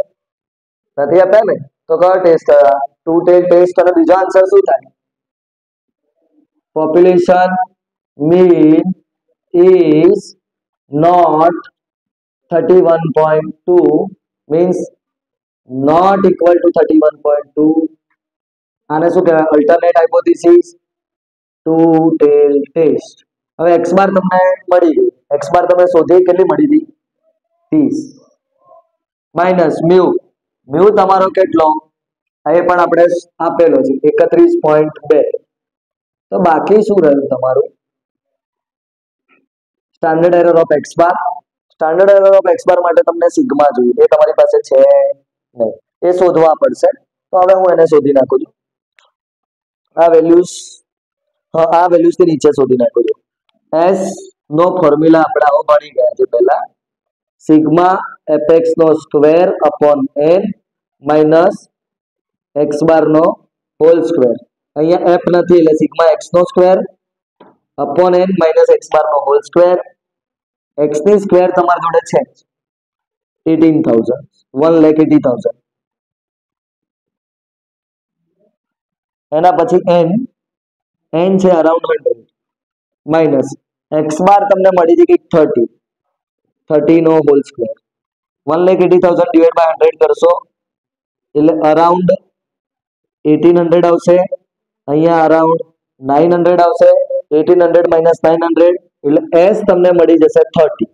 નથી આપ્યા ને? તો કયો ટેસ્ટ કહેવાય? Two tail test. અને બીજો આન્સર શું થાય? Population mean is not 31.2 means not equal to 31.2. આને શું કહેવાય? Alternate hypothesis, two tail test. હવે એક્સ બાર તમને મળી ગઈ. એક્સ બાર તમે શોધી કેટલી મળી હતી? 30 માઇનસ મ્યુ. મ્યુ તમારો કેટલો? એ પણ આપણે આપેલો છે 31.2. તો બાકી શું રહ્યું તમારું? Standard error of X bar. Standard error of X bar માટે તમને સિગ્મા જોઈએ, એ તમારી પાસે છે નહીં, એ શોધવા પડશે. તો હવે હું એને શોધી નાખું છું. આ વેલ્યુઝ, હા, આ વેલ્યુઝ થી નીચે શોધી નાખું છું. એસ નો ફોર્મ્યુલા આપણે આવો ભણી ગયા છે પહેલા, સિગ્મા એફએક્સ નો square upon N minus X bar નો હોલ સ્ક્વેર. અહીંયા એફ નથી એટલે સિગ્મા એક્સ નો square upon N minus X bar નો હોલ સ્ક્વેર. એક્સ ની સ્ક્વેર તમારી જોડે છે 18,000, 1,80,000. એના પછી એન છે અરાઉન્ડ 100 માઇનસ એક્સ બાર તમને મળી હતી કંઈક 30 નો હોલ સ્ક્વેર. 1,80,000 ડિવાઈડ બાય 100 કરશો એટલે અરાઉન્ડ 1800 આવશે. અહીંયા અરાઉન્ડ 900 આવશે. 1800 માઇનસ 900 એટલે એસ તમને મળી જશે 30.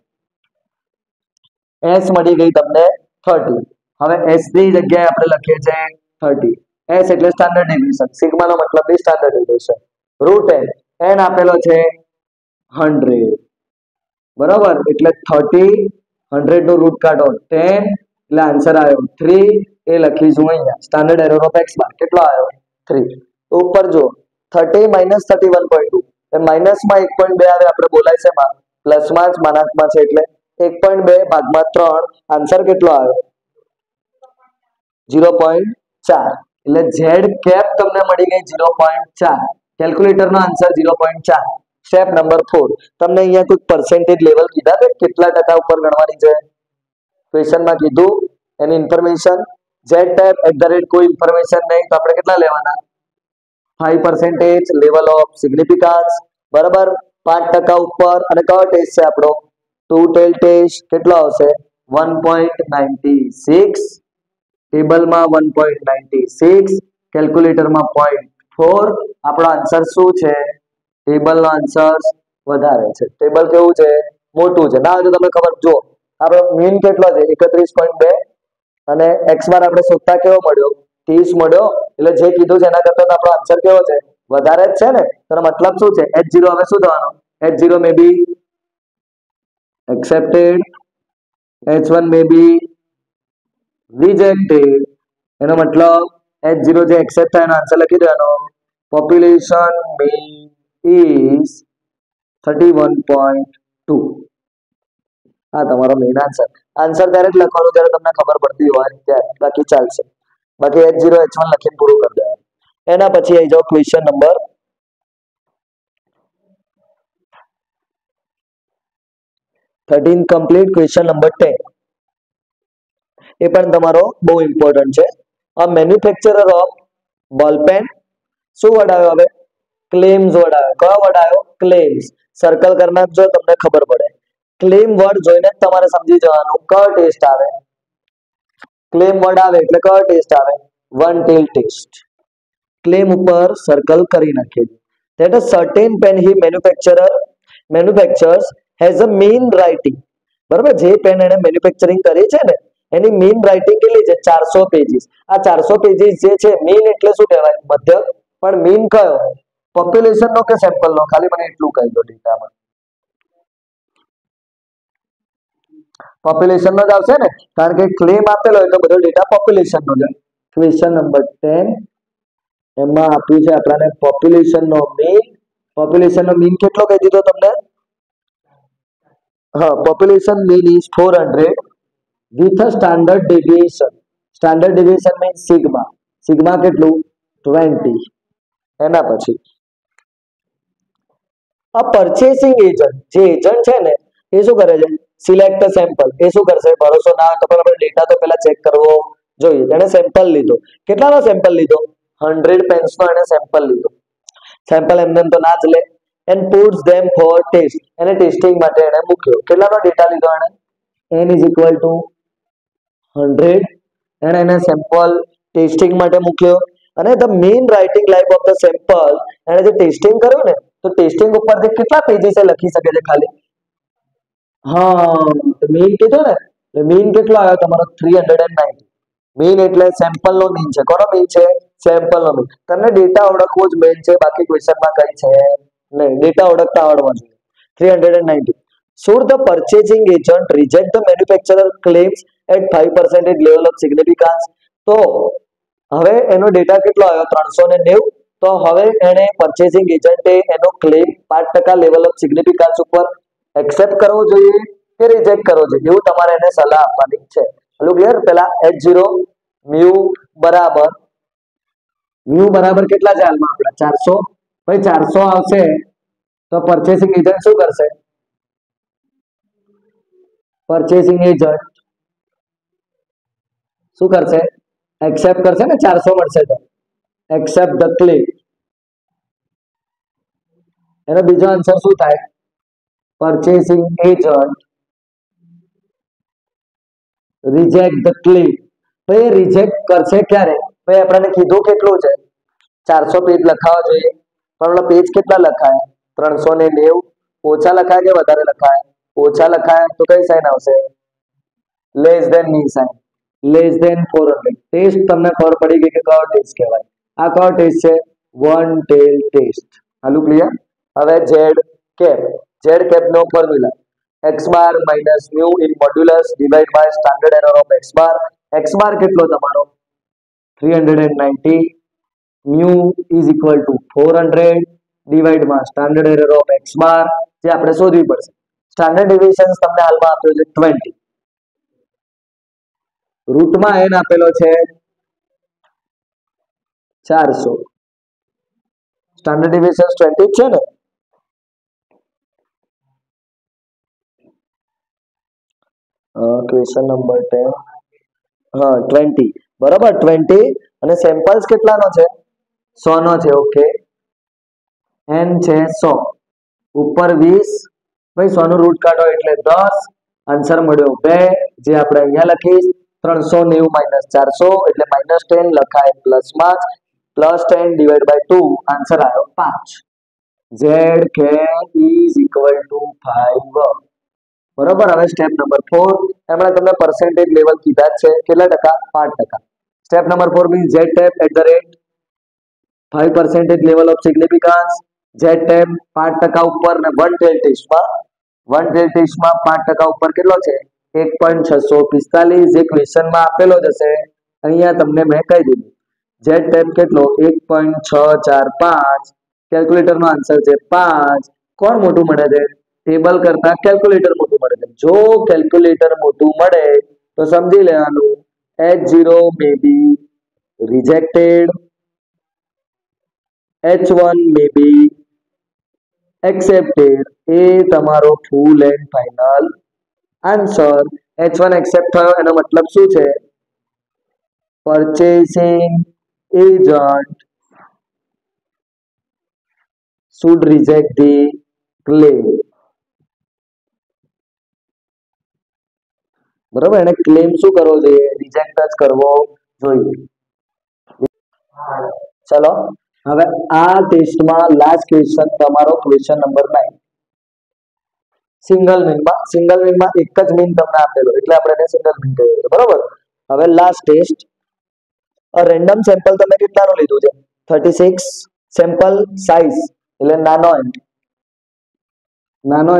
એસ મળી ગઈ તમને 30. હવે એસ ની જગ્યાએ આપણે લખીએ છીએ 30. એસ એટલે સ્ટાન્ડર્ડ ડેવિએશન, સિગ્મા નો મતલબ બી સ્ટાન્ડર્ડ ડેવિએશન. રૂટ એન આપેલો છે 100. બરાબર. એટલે 30, 100 નો રૂટ કાઢો 10 એટલે આન્સર આવ્યો 3. એ લખીશું અહીંયા. સ્ટાન્ડર્ડ એરર ઓફ એક્સ બાર કેટલો આવ્યો? 3. તો ઉપર જો 30 માઇનસ 31.2 એ માઇનસમાં 1.2 આવે, આપણે બોલાય છે માં પ્લસમાં જ માનાંકમાં છે એટલે 1.2 ભાગમાં 3. આન્સર કેટલો આવ્યો? 0.4. એટલે ઝેડ કેપ તમને મળી ગઈ 0.4. કેલ્ક્યુલેટરનો આન્સર 0.4. Step number 4. તમને અહીંયા કોઈ પર્સન્ટેજ લેવલ કીધા છે કેટલા ટકા ઉપર ગણવાની છે ક્વેશ્ચનમાં કીધું એની ઇન્ફોર્મેશન ઝેડ ટેપ કોઈ ઇન્ફોર્મેશન નહીં તો આપણે કેટલા લેવાના 5% લેવલ ઓફ સિગ્નિફિકન્સ બરાબર 5% ઉપર અને કયો ટેસ્ટ છે આપણો ટુ ટેલ ટેસ્ટ કેટલો આવશે 1.96 ટેબલમાં 1.96 કેલ્ક્યુલેટરમાં 0.4 આપણો આન્સર શું છે ટેબલનો આન્સર વધારે છે ટેબલ કેવું છે મોટું છે ના જો તમને ખબર જો આપણો મીન કેટલો છે 31.2 અને x બાર આપણે શોધતા કેવો મળ્યો 30 મળ્યો એટલે જે કીધું છે એના કરતા આપણો આન્સર કેવો છે વધારે જ છે ને તેનો મતલબ શું છે h0 હવે શું થવાનું h0 May B accepted h1 may be rejected એનો મતલબ h0 જે એક્સેપ્ટ થાય એનો આન્સર લખી દેવાનો population mean is 31.2 આ તમારો મેઇન આન્સર ત્યારે જ લખવાનું જ્યારે તમને ખબર પડતી હોય ત્યારે બાકી ચાલશે બાકી h0 h1 લખીને પૂરું કરી દેવાનું એના પછી આવી જાઓ question number 13 complete question number 10 એ પણ તમારો બહુ ઇમ્પોર્ટન્ટ છે અ મેન્યુફેક્ચરર ઓફ બોલ પેન શું વર્ડ આવ્યો હવે ક્લેમ્સ વર્ડ આવ્યો કયો વર્ડ આવ્યો ક્લેમ્સ સર્કલ કરી નાખજો તમને ખબર પડે ક્લેમ વર્ડ જોઈને તમારે સમજી જવાનું કયો ટેસ્ટ આવે ક્લેમ વર્ડ આવે એટલે કયો ટેસ્ટ આવે વન ટેલ ટેસ્ટ ક્લેમ ઉપર સર્કલ કરી નાખીએ that a certain pen he manufactures has a mean writing બરાબર જે પેન એને મેન્યુફેક્ચરિંગ કરી છે ને એની મીન રાઇટિંગ કેટલી છે 400 પેજીસ આ 400 પેજીસ જે છે મીન એટલે શું કહેવાય મધ્યક પણ મીન કયો પોપ્યુલેશન નો કે સેમ્પલ નો ખાલી મને એટલું કહી દો ડેટામાં પોપ્યુલેશન નો જ આવશે ને કારણ કે ક્લેમ આપેલો હોય તો બધો ડેટા પોપ્યુલેશન નો જાય ક્વેશ્ચન નંબર 10 એમાં આપ્યું છે આપણને પોપ્યુલેશન નો મીન કેટલો કહી દીધો તમને હા population mean is 400 with a standard deviation means sigma કેટલું 20 એના પછી a purchasing agent જે એજન્ટ છે ને એ શું કરે છે સિલેક્ટ સેમ્પલ એ શું કરશે ભરોસો ના તો આપણે ડેટા તો પહેલા ચેક કરવો જોઈએ એને સેમ્પલ લીધો કેટલાનો સેમ્પલ લીધો 100 પેન્સ નો એને સેમ્પલ લીધો સેમ્પલ એમને તો ના જ લે and puts them for test એને ટેસ્ટિંગ માટે એને મૂક્યો કેટલાનો ડેટા લીધો એને n is equal to 100 એને સેમ્પલ ટેસ્ટિંગ માટે મૂક્યો અને the main writing life of the sample એને જે ટેસ્ટિંગ કર્યું ને તો ટેસ્ટિંગ ઉપરથી કેટલા પેજીસ લખી શકે છે ખાલી હા તો મેઇન કીધું ને એટલે મેઇન કેટલો આવ્યો તમારો 390 મેઇન એટલે સેમ્પલ નો મીન છે કોનો મીન છે સેમ્પલ નો મીન તમને ડેટા ઓળખવો જ મેઇન છે બાકી ક્વેશ્ચનમાં કઈ છે નહીં ડેટા ઓળખતા આવડવા જોઈએ 390 should the purchasing agent reject the manufacturer claims at 5% level of significance તો હવે એનો ડેટા કેટલો આવ્યો 390 તો હવે એને પર્ચેસિંગ એજન્ટે એનો ક્લેમ 5% લેવલ ઓફ સિગ્નિફિકન્સ ઉપર એક્સેપ્ટ કરવો જોઈએ કે રિજેક્ટ કરવો જોઈએ એવું તમારે એને સલાહ આપવાની છે હલો ક્લિયર પેલા h0 mu બરાબર કેટલા છે હાલમાં આપણા 400 ભાઈ 400 આવશે તો પર્ચેસિંગ એજન્ટ શું કરશે પરચેસિંગ એજન્ટ શું કરશે એક્સેપ્ટ કરશે ને 400 મળશે તો એક્સેપ્ટ ધ ક્લેમ એનો બીજો આન્સર શું થાય purchasing agent reject the claim ભાઈ રિજેક્ટ કરશે ક્યારે ભાઈ આપણને કીધું કેટલું છે 400 પેજ લખાવા જોઈએ પણ પેજ કેટલા લખાય 390 ઓછા લખાય કે વધારે લખાય ઓછા લખાય તો કઈ સાઇન આવશે લેસ ધેન ની સાઇન લેસ ધેન 400 ટેસ્ટ તમને ખબર પડી ગઈ કે કયો ટેસ્ટ કહેવાય આ કયો ટેસ્ટ છે વન ટેલ ટેસ્ટ હાલું ક્લિયર હવે ઝેડ કેપ નો formula x bar minus mu in modulus divide by standard error of x bar કેટલો તમારો 390 mu is equal to 400 divide માં standard error of x bar જે આપણે શોધવી પડશે સ્ટાન્ડર્ડ ડેવિએશન તમને હાલમાં આપ્યો છે 20 રૂટમાં n આપેલો છે 400. સ્ટાન્ડર્ડ ડેવિએશન 20 છે ને? Question number 10. હા 20 બરાબર 20 અને સેમ્પલ્સ કેટલાનો છે? 100 નો છે. ઓકે n છે 100 ઉપર 20 ભાઈ 100 નું રૂટ કાઢો એટલે 10 આન્સર મળ્યો 2 જે આપણે અહીંયા લખીશ 390 માઇનસ 400 એટલે -10 લખાય પ્લસમાં +10 ડિવાઇડ બાય 2 આન્સર આવ્યો 5 zk is equal to 5 બરોબર. હવે સ્ટેપ નંબર 4 એમણે તમને પર્સન્ટેજ લેવલ કીધા છે કેટલા ટકા 5%. Step number 4 means z tab at the rate 5% level of significance. z tab 5% ઉપર ને 1 ટેલ ટેસ્ટમાં 5% ઉપર કેટલો છે 1.645 જે ક્વેશ્ચનમાં આપેલો જ હશે. અહીંયા તમને મેં કહી દીધું z tab કેટલો 1.645 કેલ્ક્યુલેટરનો આન્સર છે 5. કોણ મોટું મળે છે? ટેબલ કરતા કેલ્ક્યુલેટર મોટું મળે છે. જો કેલ્ક્યુલેટર મોટું મળે તો સમજી લેવાનું H0 may be rejected, H1 may be accepted. એ તમારો full and final answer. H1 accept થયો એનો મતલબ શું છે? purchasing agent should reject the claim. બરાબર એને ક્લેમ શું કરવો જોઈએ? રિજેક્ટ જ કરવો જોઈએ. ચલો હવે આ ટેસ્ટમાં લાસ્ટ ક્વેશ્ચન તમારો ક્વેશ્ચન નંબર 9 સિંગલ મીનમાં એક જ મીન તમને આપેલો એટલે આપણે એને સિંગલ મીન કહીએ છીએ. બરાબર. હવે લાસ્ટ ટેસ્ટ રેન્ડમ સેમ્પલ તમે કેટલાનું લીધું છે? 36. સેમ્પલ સાઇઝ એટલે નાનો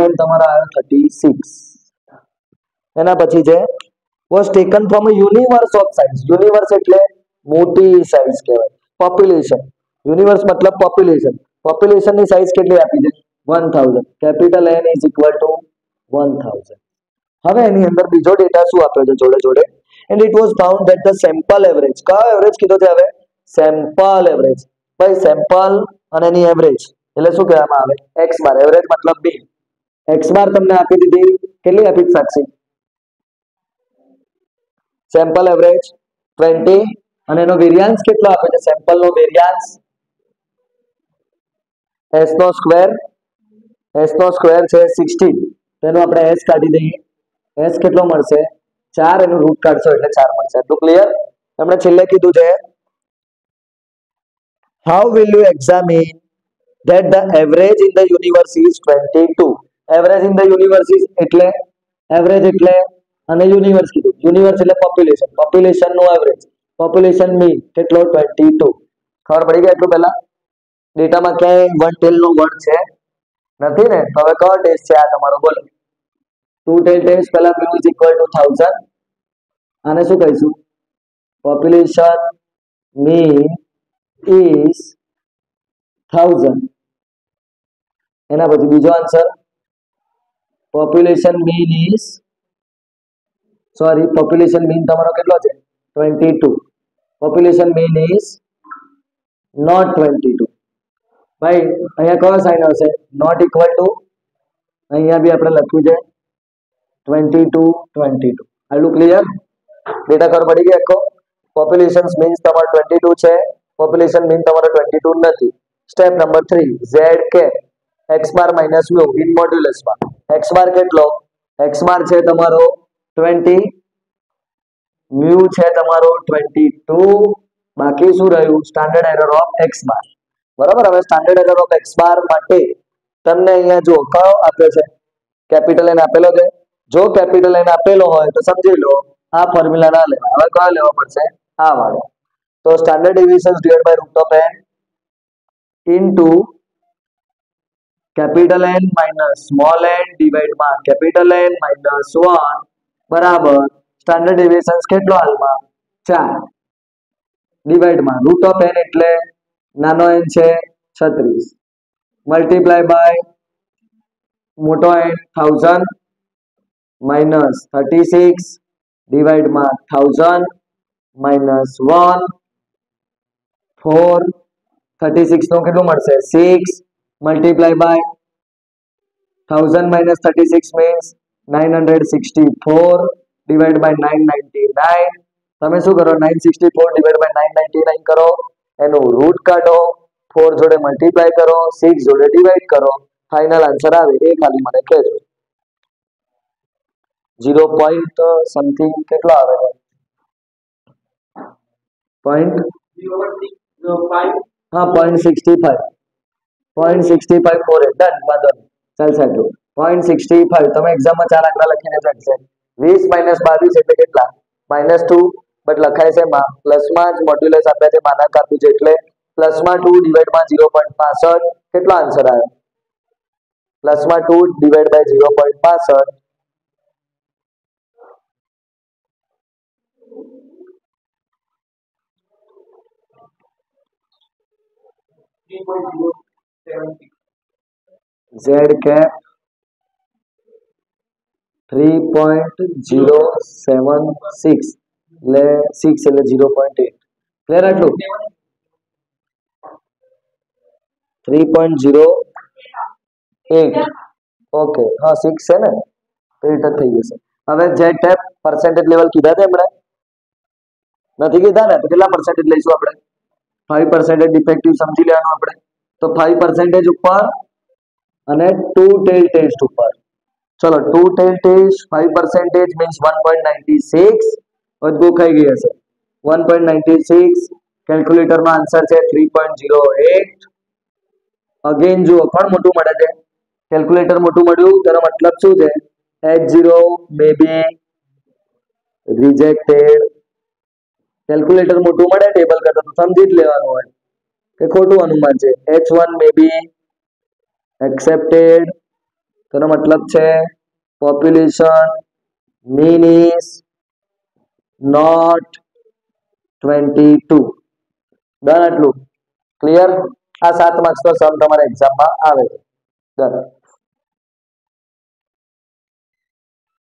એન તમારો આવ્યો 36. એના પછી છે was taken from a universe of size. Universe એટલે મોટી સાઇઝ કહેવાય. પોપ્યુલેશન યુનિવર્સ મતલબ પોપ્યુલેશન ની સાઇઝ કેટલી આપી છે? 1000. Capital N is equal two 1000. હવે એની અંદર બીજો ડેટા શું આપ્યો છે જોડે and it was found that the sample average. કયો એવરેજ કીધો છે? હવે સેમ્પલ એવરેજ. ભાઈ સેમ્પલ અને એની એવરેજ એટલે શું કહેવામાં આવે? x બાર. એવરેજ મતલબ b. x બાર તમને આપી દીધી કેટલી આપી સાક્ષી? સેમ્પલ એવરેજ 20 અને એનો વેરિયાન્સ કેટલો આપે છે? સેમ્પલ નો વેરિયાન્સ s નો સ્ક્વેર છે 16. તેનો આપણે s કાઢી દઈએ. s કેટલો મળશે? 4 એનું રૂટ કાઢશો એટલે 4 મળશે. એટલું ક્લિયર? આપણે છેલ્લે કીધું છે how will you examine that the average in the universe is 22. Average in the universe is એટલે એવરેજ એટલે અને યુનિવર્સ કીધું. યુનિવર્સ એટલે પોપ્યુલેશન નો એવરેજ. પોપ્યુલેશન મીન કેટલો? 22. ખબર પડી ગઈ? એટલું પહેલા ડેટામાં ક્યાંય વન ટેલ નો વર્ડ છે નથી ને? તો હવે કયો ટેસ્ટ છે આ તમારો? બોલો. 2 ટેલ ટેસ્ટ. પહેલા mu is equal to 1000 આને શું કહીશું? Population mean is 1000. એના પછી બીજો આન્સર પોપ્યુલેશન મીન તમારો કેટલો છે? 22. Population mean is not 22. ભાઈ અહીંયા કયો સાઇન આવશે? Not equal to. અહીંયા બી આપણે લખ્યું છે 22. આટલું ક્લિયર? ડેટા ખબર પડી ગઈ આખો? પોપ્યુલેશન મીન્સ તમારો 22 છે. પોપ્યુલેશન મીન તમારો 22 નથી. સ્ટેપ નંબર 3 z કે x bar minus mu in મોડ્યુલસમાં. x બાર કેટલો? x બાર છે તમારો 20, mu છે તમારો 22. બાકી શું રહ્યું? સ્ટાન્ડર્ડ એરર ઓફ x બાર. બરાબર. હવે સ્ટાન્ડર્ડ એરર ઓફ x બાર માટે તમને અહીંયા જો કયો આપ્યો છે? કેપિટલ N આપેલો છે. જો કેપિટલ N આપેલો હોય તો સમજી લો આ ફોર્મ્યુલા ના લેવાય. હવે કયો લેવો પડશે? આ વાળો. તો standard deviation divide by root of n into capital N minus small n ડિવાઇડમાં કેપિટલ N માઇનસ 1 બરાબર સ્ટાન્ડર્ડ ડેવિએશન કેટલો હાલમાં? 4 ડિવાઇડમાં રૂટ ઓફ n એટલે નાનો n છે 36 મલ્ટીપ્લાય બાય મોટો n 1000 માઇનસ 36 ડિવાઇડમાં 1000 માઇનસ 1 436 નું કેટલું મળશે 6 multiply by 1000 minus 36 means 964 divided by 999 તમે શું કરો 964 divided by 999 કરો એનું રૂટ કાઢો 4 જોડે મલ્ટીપ્લાય કરો 6 જોડે ડિવાઈડ કરો ફાઇનલ આન્સર આવે એ ખાલી મને કહેજો 0 પોઈન્ટ સમથિંગ કેટલો આવે છે પોઈન્ટ હા 0.65 0.65 4 ડન બાદો ચાલશે આટલું 0.65 તમે એક્ઝામમાં 4 આંકડા લખીને જશે 20 માઇનસ 22 એટલે કેટલા -2 બટ લખાય છે પ્લસમાં જ મોડ્યુલસ આપ્યા છે માનાંક આપ્યું છે એટલે પ્લસમાં 2 ડિવાઈડ માં 0.65 કેટલો આન્સર આવ્યો પ્લસમાં 2 ડિવાઈડ બાય 0.65 Z cap 3.076 એટલે 6 એટલે 0.8 ક્લિયર આટલું 3.08 ઓકે હા 6 છે ને તો 8 જ થઈ જશે હવે Z cap percentage લેવલ કીધા છે આપણે નથી કીધા ને તો કેટલા percentage લઈશું આપણે 5% ડિફેક્ટિવ સમજી લેવાનું આપણે તો 5% ઉપર અને 2 tail test ઉપર ચલો 2 tail test 5% means 1.96 બધું ખાઈ ગઈ હશે 1.96 કેલ્ક્યુલેટર નો આન્સર છે 3.08 અગેન જુઓ પણ મોટું મળે છે કેલ્ક્યુલેટર મોટું મળ્યું તેનો મતલબ શું છે H0 મે બી રિજેક્ટેડ કેલ્ક્યુલેટર મોટું મળે ટેબલ કરતા તો સમજી જ લેવાનું હોય કે ખોટું અનુમાન છે H1 મે બી એક્સેપ્ટેડ તેનો મતલબ છે population mean is not 22 done આટલું ક્લિયર આ 7 માર્ક્સ નો સમ તમારા એક્ઝામમાં આવે છે ડન